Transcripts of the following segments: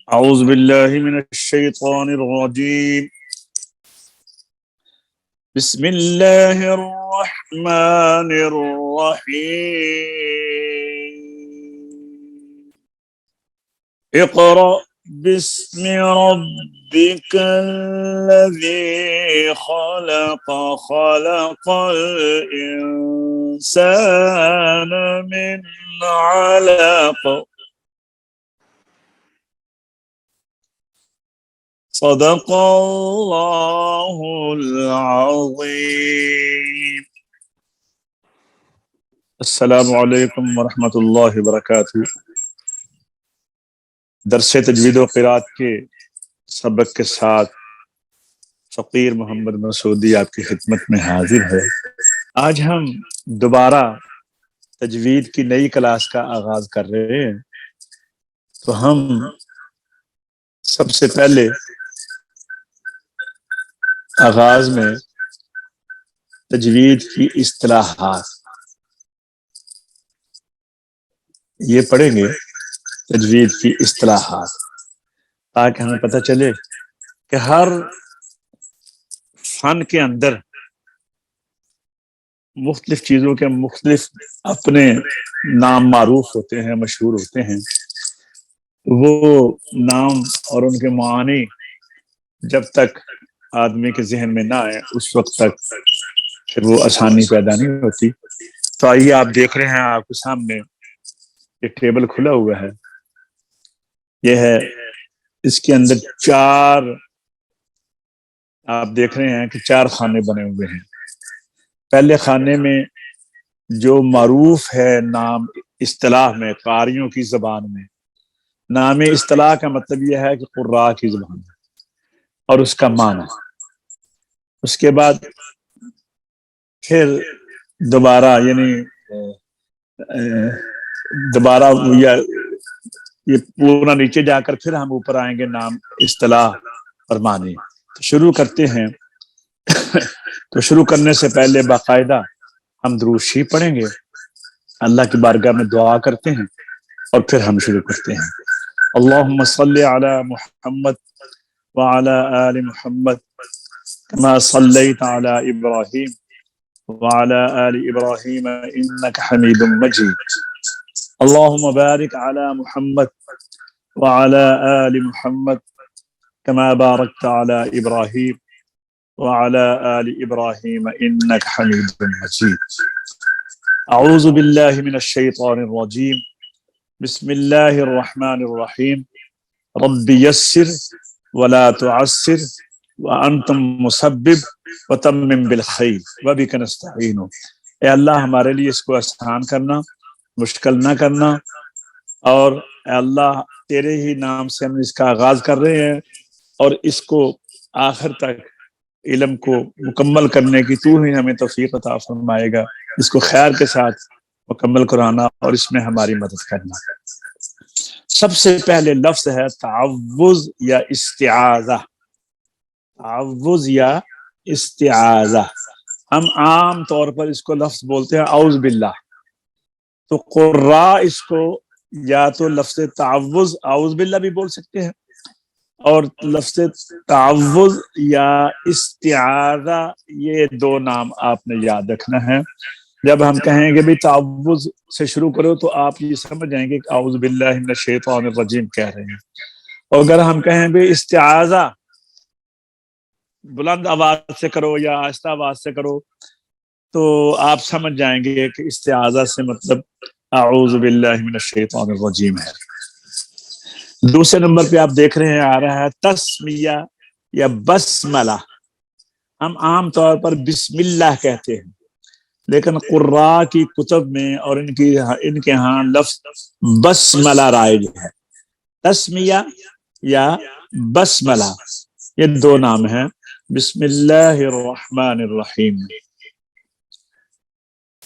أعوذ بالله من الشيطان الرجيم. بسم الله الرحمن الرحيم. اقرأ باسم ربك الذي خلق خلق الإنسان من علق صدق اللہ العظیم. السلام علیکم ورحمۃ اللہ وبرکاتہ. درس تجوید و قرات کے سبق کے ساتھ فقیر محمد مسعودی آپ کی خدمت میں حاضر ہے. آج ہم دوبارہ تجوید کی نئی کلاس کا آغاز کر رہے ہیں. تو ہم سب سے پہلے آغاز میں تجوید کی اصطلاحات یہ پڑھیں گے. تجوید کی اصطلاحات تاکہ ہمیں پتہ چلے کہ ہر فن کے اندر مختلف چیزوں کے مختلف اپنے نام معروف ہوتے ہیں، مشہور ہوتے ہیں. وہ نام اور ان کے معانی جب تک آدمی کے ذہن میں نہ آئے اس وقت تک پھر وہ آسانی پیدا نہیں ہوتی. تو آئیے، آپ دیکھ رہے ہیں آپ کے سامنے ایک ٹیبل کھلا ہوا ہے. یہ ہے، اس کے اندر آپ دیکھ رہے ہیں کہ 4 خانے بنے ہوئے ہیں. پہلے خانے میں جو معروف ہے نام اصطلاح میں، قاریوں کی زبان میں نام اصطلاح کا مطلب یہ ہے کہ قراء کی زبان میں، اور اس کا معنی. اس کے بعد پھر دوبارہ یہ پورا نیچے جا کر پھر ہم اوپر آئیں گے نام اصطلاح اور معنی. تو شروع کرتے ہیں. تو شروع کرنے سے پہلے باقاعدہ ہم درود شریف پڑھیں گے، اللہ کی بارگاہ میں دعا کرتے ہیں اور پھر ہم شروع کرتے ہیں. اللہم صلی علی محمد وعلی آل محمد كما صليت على إبراهيم وعلى آل إبراهيم إنك حميد مجيد. اللهم بارك على محمد وعلى آل محمد كما باركت على إبراهيم وعلى آل إبراهيم إنك حميد مجيد. أعوذ بالله من الشيطان الرجيم. بسم الله الرحمن الرحيم. رب يسر ولا تعسر وانتم مسبب وتمم بالخیر وبک نستعین. اے اللہ ہمارے لیے اس کو آسان کرنا، مشکل نہ کرنا، اور اے اللہ تیرے ہی نام سے ہم اس کا آغاز کر رہے ہیں اور اس کو آخر تک علم کو مکمل کرنے کی تو ہی ہمیں توفیق عطا فرمائے گا. اس کو خیر کے ساتھ مکمل کرانا اور اس میں ہماری مدد کرنا. سب سے پہلے لفظ ہے تعوذ یا استعاذہ. تعوذ یا استعاذہ ہم عام طور پر اس کو لفظ بولتے ہیں اعوذ باللہ. تو قراء اس کو یا تو لفظ تعوذ اعوذ باللہ بھی بول سکتے ہیں، اور لفظ تعوذ یا استعاذہ یہ 2 نام آپ نے یاد رکھنا ہے. جب ہم کہیں گے بھی تعوذ سے شروع کرو تو آپ یہ سمجھ جائیں گے کہ اعوذ باللہ من الشیطان الرجیم کہہ رہے ہیں. اور اگر ہم کہیں بھی استعاذہ بلند آواز سے کرو یا آہستہ آواز سے کرو تو آپ سمجھ جائیں گے کہ استعاذہ سے مطلب اعوذ باللہ من الشیطان الرجیم ہے. دوسرے نمبر پہ آپ دیکھ رہے ہیں آ رہا ہے تسمیہ یا بسملہ. ہم عام طور پر بسم اللہ کہتے ہیں، لیکن قراء کی کتب میں اور ان کے ہاں لفظ بسملہ رائج ہے. تسمیہ یا بسملہ یہ 2 نام ہیں. بسم اللہ الرحمن الرحیم.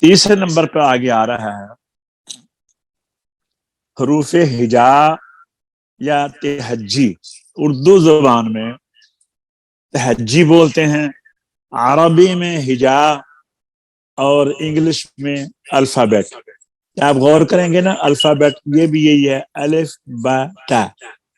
تیسرے نمبر پر آگے آ رہا ہے حروف ہجا یا تہجی. اردو زبان میں تہجی بولتے ہیں، عربی میں ہجا اور انگلش میں الفابیٹ. آپ غور کریں گے نا، الفابیٹ یہ بھی یہی ہے، الف با تا.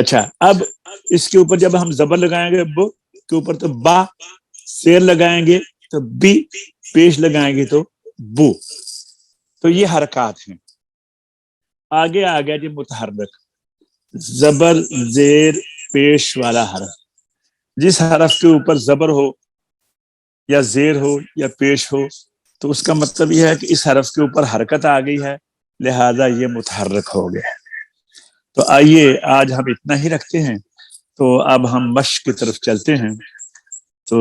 اچھا اب اس کے اوپر جب ہم زبر لگائیں گے ب کے اوپر تو با، سیر لگائیں گے تو بی، پیش لگائیں گے تو بو. تو یہ حرکات ہیں. آگے آ گیا جی متحرک، زبر زیر پیش والا حرف. جس حرف کے اوپر زبر ہو یا زیر ہو یا پیش ہو تو اس کا مطلب یہ ہے کہ اس حرف کے اوپر حرکت آ گئی ہے، لہذا یہ متحرک ہو گیا. تو آئیے آج ہم اتنا ہی رکھتے ہیں. تو اب ہم مشق کی طرف چلتے ہیں. تو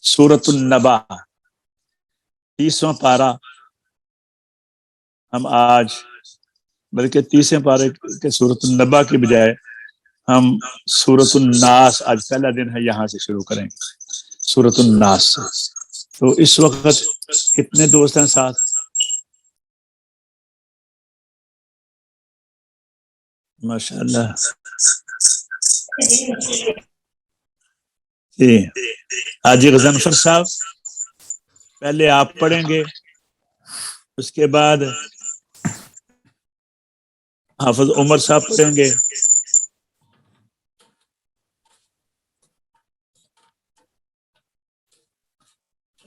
سورۃ النبا 30واں پارہ ہم آج، بلکہ 30ویں پارے کے سورۃ النبا کی بجائے ہم سورۃ الناس، آج پہلا دن ہے، یہاں سے شروع کریں گے، سورۃ الناس سے. تو اس وقت کتنے دوست ہیں ساتھ؟ ماشاء اللہ. جی حاجی غضنفر صاحب پہلے آپ پڑھیں گے، اس کے بعد حافظ عمر صاحب پڑھیں گے.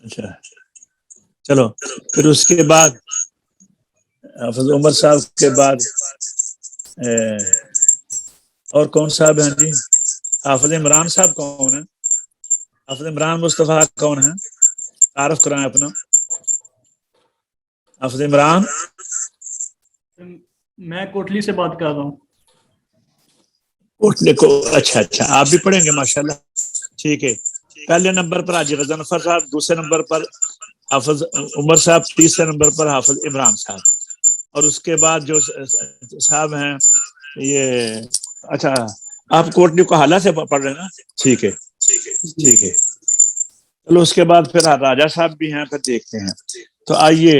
اچھا چلو، پھر اس کے بعد حافظ عمر صاحب کے بعد اور کون صاحب ہیں جی؟ حافظ عمران صاحب کون ہیں؟ حافظ عمران مصطفیٰ کون ہیں؟ تعارف کرائیں اپنا. حافظ عمران. میں کوٹلی سے بات کر رہا ہوں. کوٹلی کو، اچھا اچھا، آپ بھی پڑھیں گے ماشاءاللہ. ٹھیک ہے، پہلے نمبر پر حاجی غضنفر صاحب، دوسرے نمبر پر حافظ عمر صاحب، تیسرے نمبر پر حافظ عمران صاحب. اور اس کے بعد جو صاحب ہیں یہ، اچھا آپ کوٹلی کو حالہ سے پڑھ رہے ہیں نا؟ ٹھیک ہے ٹھیک ہے. چلو اس کے بعد پھر راجہ صاحب بھی ہیں، پھر دیکھتے ہیں. تو آئیے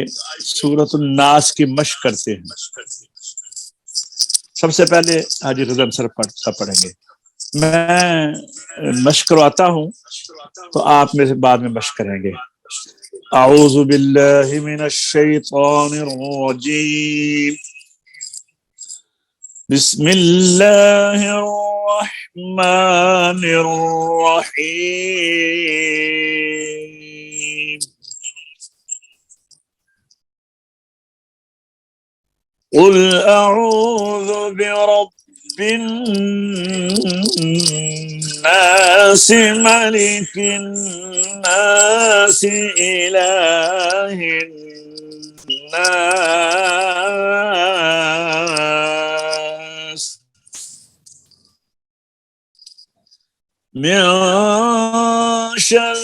سورۃ الناس کی مشق کرتے ہیں. سب سے پہلے حاجی غضنفر صاحب پڑھیں گے. میں مشق کرواتا ہوں تو آپ میں سے بعد میں مشق کریں گے. اعوذ باللہ من الشیطان الرجیم، بسم اللہ الرحمن الرحیم. قل اعوذ برب الناس ملك الناس إله الناس من شر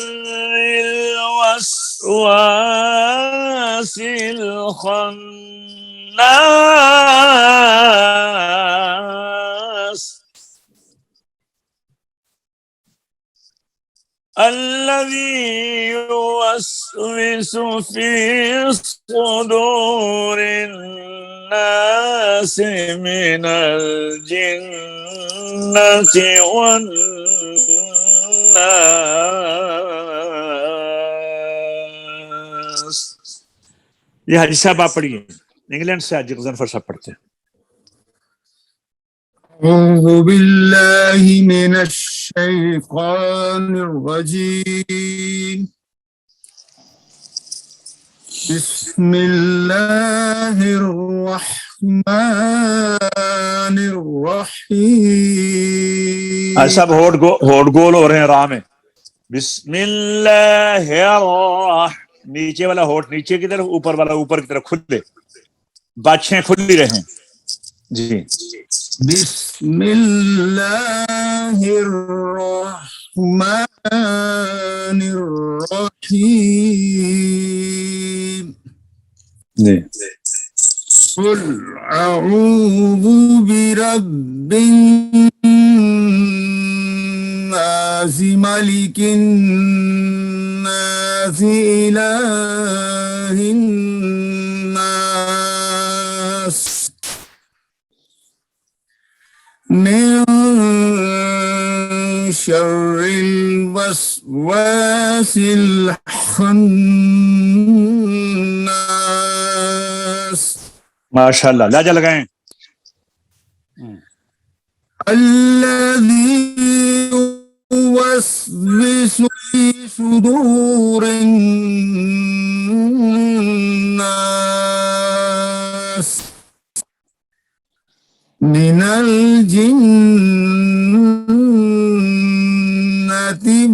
الوسواس الخناس الذي يوسوس في صدور الناس من الجنة والناس. یہ حاجی صاحب آپ پڑھیے، انگلینڈ سے حاجی غضنفر صاحب پڑھتے ہیں. أعوذ بالله من الشيطان الرجيم، بسم الله الرحمن الرحيم. حاجی صاحب ہوٹ گول ہو رہے ہیں راہ میں. بسم اللہ نیچے والا ہوٹ نیچے کی طرف، اوپر والا اوپر کی طرف کھلے، باچھیں کھلی رہیں. جی بسم الله الرحمن الرحيم. جی. قل أعوذ برب الناس ملك الناس إله الناس من شر الوسواس الخناس ماشاء اللہ، لہجہ لگائیں. الذي يوسوس في صدور الناس من الجنة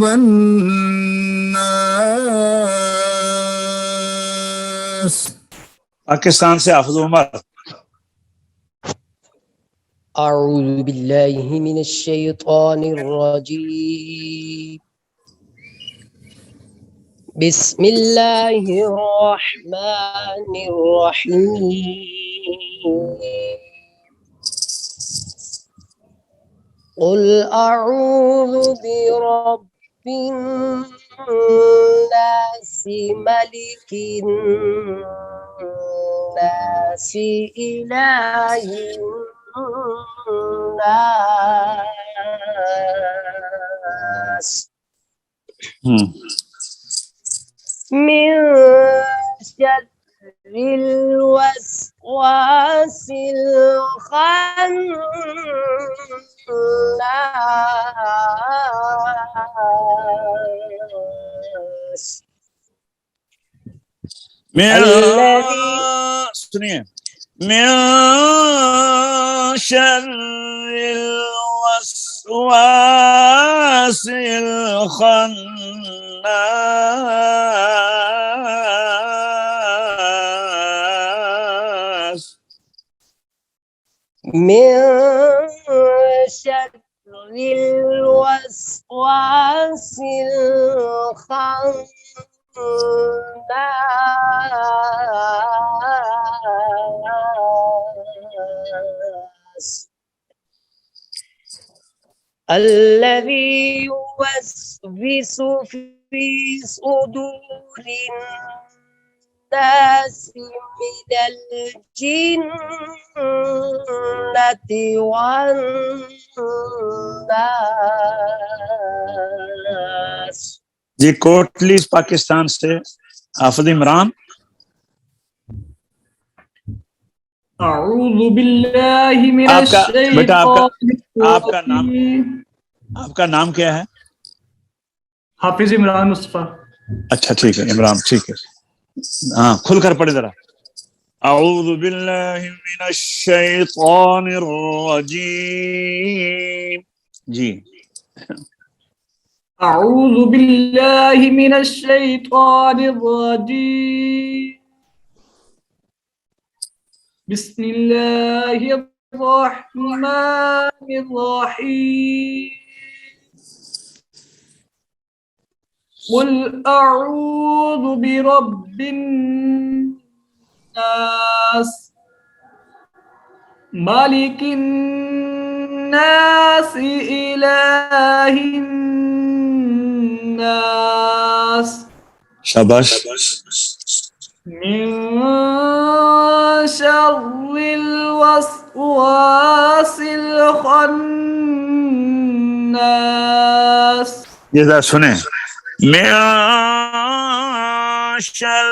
والناس. پاکستان سے حافظ عمر. أعوذ بالله من الشيطان الرجيم. بسم الله الرحمن الرحيم. قل أعوذ برب الناس ملك الناس إله الناس من شر الوسواس الخناس سنیے، من شر الوسواس الخناس. من شر الوسواس الخناس الذي يوسوس في صدور الناس من الجنة والناس. جی کوٹلی پاکستان سے حافظ عمران. أعوذ بالله من آپ کا بیٹا الشيطان آپ کا نام کیا ہے؟ حافظ عمران مصطفیٰ. اچھا ٹھیک ہے عمران، ٹھیک ہے. ہاں کھل کر پڑھے ذرا. اعوذ باللہ من الشیطان الرجیم. جی أعوذ بالله من الشيطان الرجيم. بسم الله الرحمن الرحيم. قل أعوذ برب الناس ملك الناس إله الناس شاباش. من شر الوسواس الخناس. یہ ذرا سنیں. من شر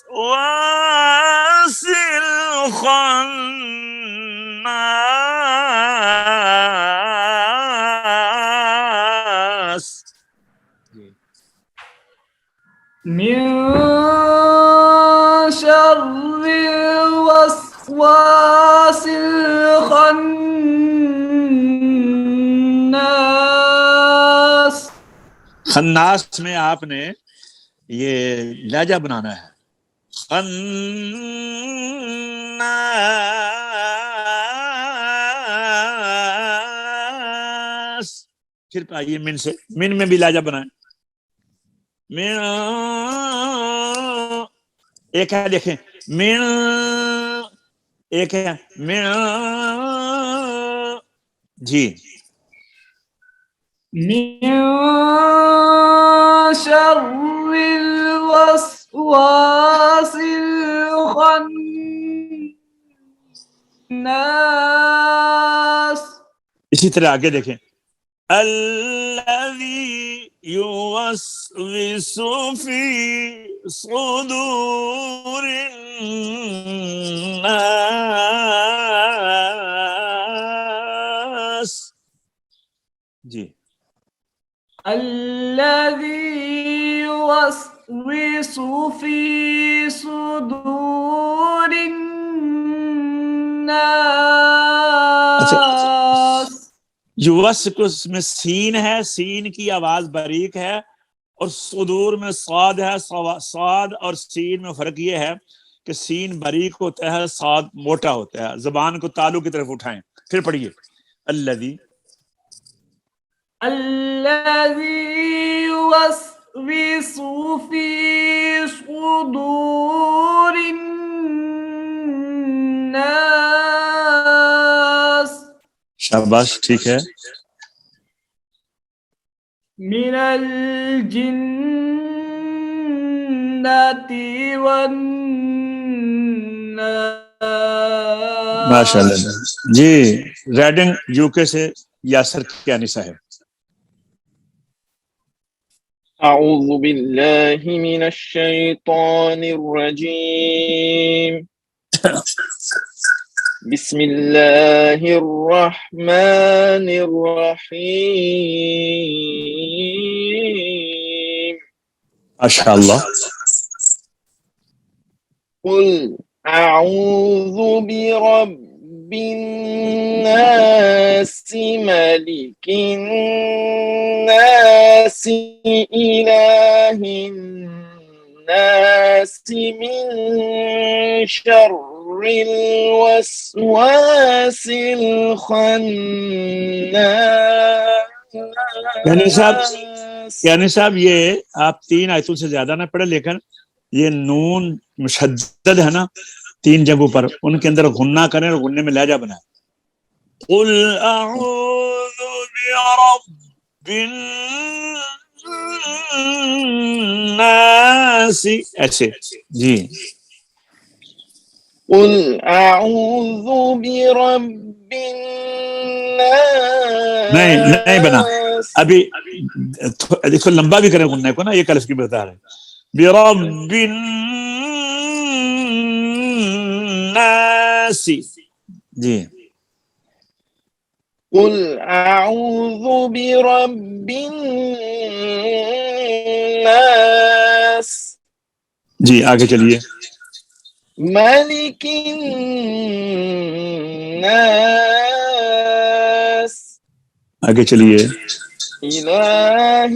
الوسواس الخناس. من شر الوسواس الخناس. خناس میں آپ نے یہ لہجہ بنانا ہے. خناس. پھر آئیے من سے، من میں بھی لہجہ بنائیں. من ایک ہے دیکھیں، من ایک ہے من. جی من شر الوسواس الخناس. اسی طرح آگے دیکھیں. الذی يوسوس في صدور الناس جی الذي يوسوس في صدور الناس یوس کو اس میں سین ہے، سین کی آواز باریک ہے، اور صدور میں صاد ہے، صاد اور سین میں فرق یہ ہے کہ سین باریک ہوتا ہے، صاد موٹا ہوتا ہے. زبان کو تالو کی طرف اٹھائیں، پھر پڑھیے الذی الذي يوسوس في صدور الناس شاباش ٹھیک ہے. من الجنة والناس ماشاء اللہ جی. ریڈنگ یو کے سے یاسر کیانی صاحب. أعوذ بالله من الشيطان الرجيم بسم الله الرحمن الرحيم ماشاء اللہ. قل أعوذ برب الناس ملك الناس إله الناس من شر الوسواس الخناس. یعنی صاحب یہ آپ 3 آیتوں سے زیادہ نہ پڑھے، لیکن یہ نون مشدد ہے نا 3 جگہوں پر، ان کے اندر غنہ کریں اور غننے میں لہجہ بنائیں. قل اعوذ برب الناس ایسے جی. قل أعوذ برب الناس. نہیں بنا ابھی دیکھو لمبا بھی کریں غننے کو نا، یہ کلف کی بتا رہے برب الناس جی. قل أعوذ برب الناس جی آگے چلیے. ملك الناس آگے چلیے. إله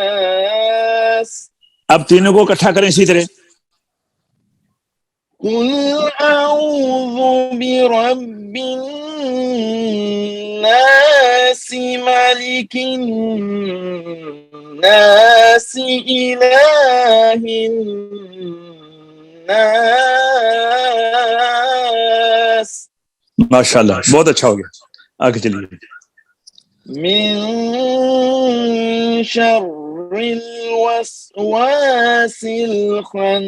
الناس. اب تینوں کو اکٹھا کریں اسی طرح. قل أعوذ برب الناس ملك الناس إله الناس. ماشاء اللہ بہت اچھا ہو گیا. آگے چلیے. من شر الوسواس الخناس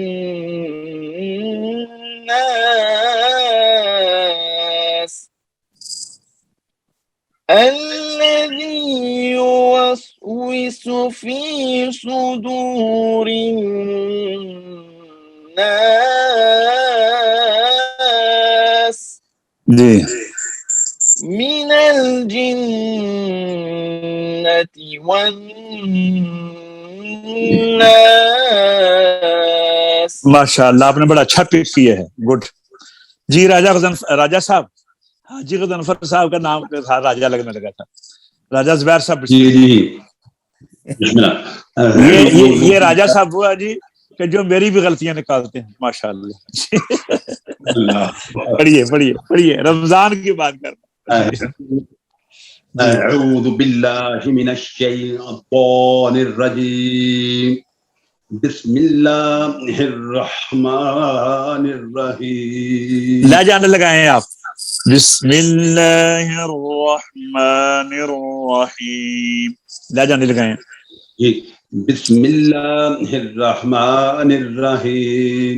الذي يوسوس في صدور الناس جی من الجنة والناس. ماشاء اللہ آپ نے بڑا اچھا پک کیا ہے. گڈ جی. راجہ صاحب حاجی غضنفر صاحب کا نام راجہ لگنے لگا تھا. راجہ زبیر صاحب جی یہ راجہ صاحب ہوا جی کہ جو میری بھی غلطیاں نکالتے ہیں. ماشاء اللہ پڑھیے پڑھیے پڑھیے رمضان کی بات کرنا. أعوذ بالله من الشيطان الرجيم بسم الله الرحمن الرحيم. لا جانے لگائیں آپ. بسم اللہ الرحمن الرحیم. لا جانے لگائیں. بسم الله الرحمن الرحيم.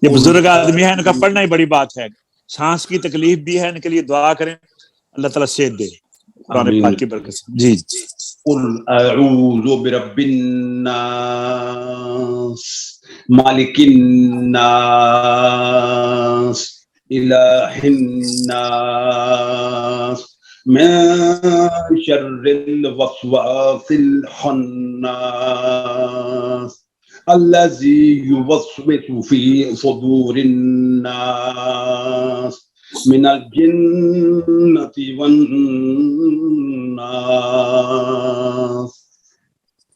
یہ بزرگ آدمی ہے، ان کا پڑھنا ہی بڑی بات ہے. سانس کی تکلیف بھی ہے، ان کے لیے دعا کریں اللہ تعالیٰ صحت دے. قرآن آمین۔ پاک کی برکت سے۔ جی قل اعوذ برب الناس مالک الناس الہ الناس من شر الوسواس الخناس الذي يوسوس في صدور الناس من الجنة والناس۔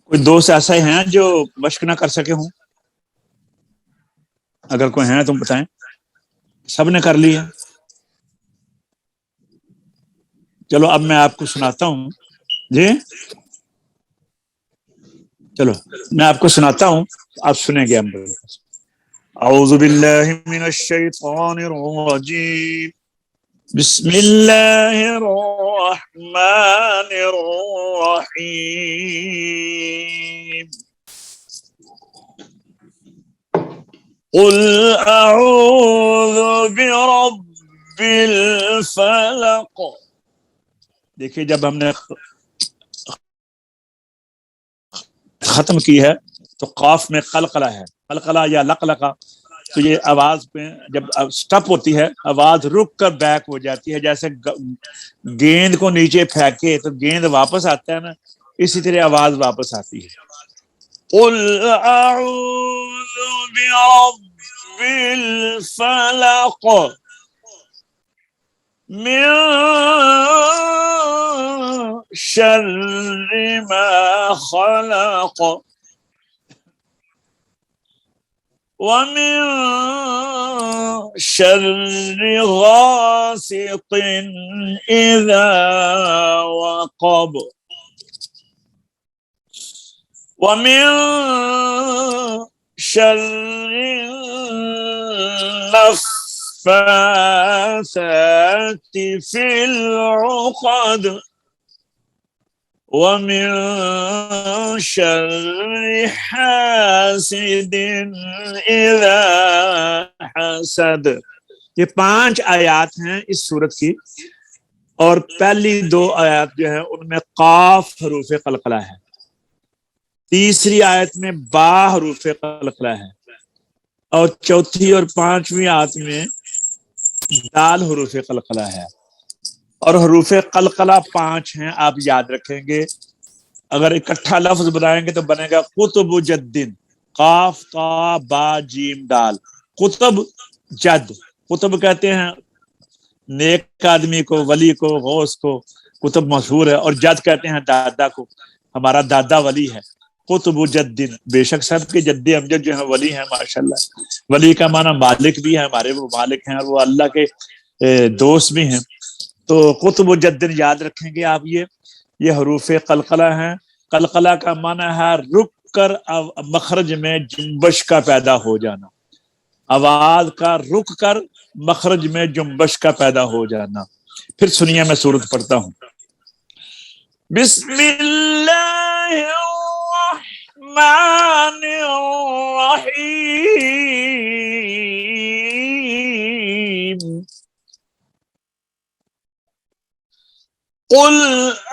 کوئی دوست ایسے ہیں جو مشق نہ کر سکے ہوں؟ اگر کوئی ہیں تم بتائیں۔ سب نے کر لیا؟ چلو اب میں آپ کو سناتا ہوں۔ جی چلو میں آپ کو سناتا ہوں، آپ سنیں گے۔ اعوذ باللہ من الشیطان الرجیم، بسم اللہ الرحمن الرحیم، قل اعوذ برب الفلق۔ دیکھیے جب ہم نے ختم کی ہے تو قاف میں قلقلہ ہے، قلقلہ یا لقلقہ، تو یہ آواز پہ جب سٹپ ہوتی ہے آواز رک کر بیک ہو جاتی ہے، جیسے گیند کو نیچے پھینکے تو گیند واپس آتا ہے نا، اسی طرح آواز واپس آتی ہے۔ قل اعوذ برب الفلق من شر ما خلق ومن شر غاسق إذا وقب ومن شر النفاثات في العقد ومن شر حاسد إذا حسد۔ یہ 5 آیات ہیں اس سورت کی، اور پہلی 2 آیات جو ہیں ان میں قاف حروف قلقلہ ہے، تیسری آیت میں با حروف قلقلہ ہے، اور چوتھی اور 5ویں آیت میں دال حروف قلقلہ ہے۔ اور حروف قلقلہ 5 ہیں، آپ یاد رکھیں گے۔ اگر اکٹھا لفظ بنائیں گے تو بنے گا قطب جدن، قاف تا با جیم دال، قطب جد۔ قطب کہتے ہیں نیک آدمی کو، ولی کو، غوث کو قطب مشہور ہے، اور جد کہتے ہیں دادا کو، ہمارا دادا ولی ہے۔ قطب جدن، بے شک سب کے جد امجد جو ہیں ولی ہیں ماشاءاللہ۔ ولی کا معنی مالک بھی ہے، ہمارے وہ مالک ہیں اور وہ اللہ کے دوست بھی ہیں۔ تو قطب جدن یاد رکھیں گے آپ۔ یہ حروف قلقلہ ہیں۔ قلقلہ کا معنی ہے رک کر مخرج میں جنبش کا پیدا ہو جانا، آواز کا رک کر مخرج میں جنبش کا پیدا ہو جانا۔ پھر سنیے میں سورت پڑھتا ہوں۔ بسم اللہ الرحمن الرحیم، قل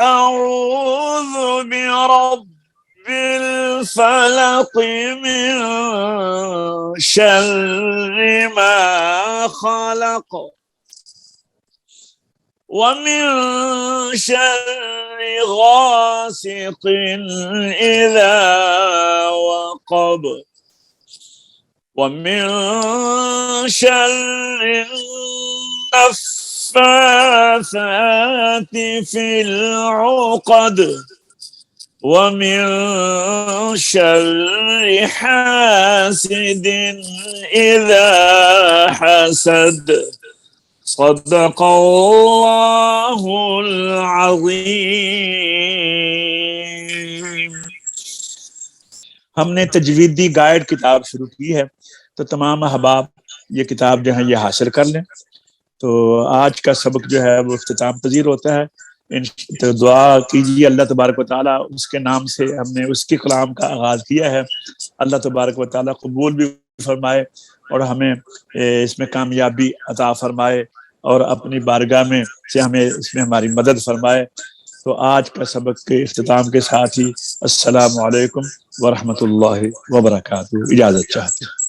اعوذ برب الفلق من شر ما خلق ومن شر غاسق إذا وقب ومن شر النفاثات في العقد ومن شر حاسد إذا حسد۔ صدق اللہ العظیم۔ ہم نے تجویدی گائیڈ کتاب شروع کی ہے، تو تمام احباب یہ کتاب جو ہے یہ حاصل کر لیں۔ تو آج کا سبق جو ہے وہ اختتام پذیر ہوتا ہے۔ تو دعا کیجیے اللہ تبارک و تعالیٰ، اس کے نام سے ہم نے اس کے کلام کا آغاز کیا ہے، اللہ تبارک و تعالیٰ قبول بھی فرمائے اور ہمیں اس میں کامیابی عطا فرمائے، اور اپنی بارگاہ میں سے ہمیں اس میں ہماری مدد فرمائے۔ تو آج کا سبق کے اختتام کے ساتھ ہی السلام علیکم ورحمۃ اللہ وبرکاتہ اجازت چاہتے ہیں.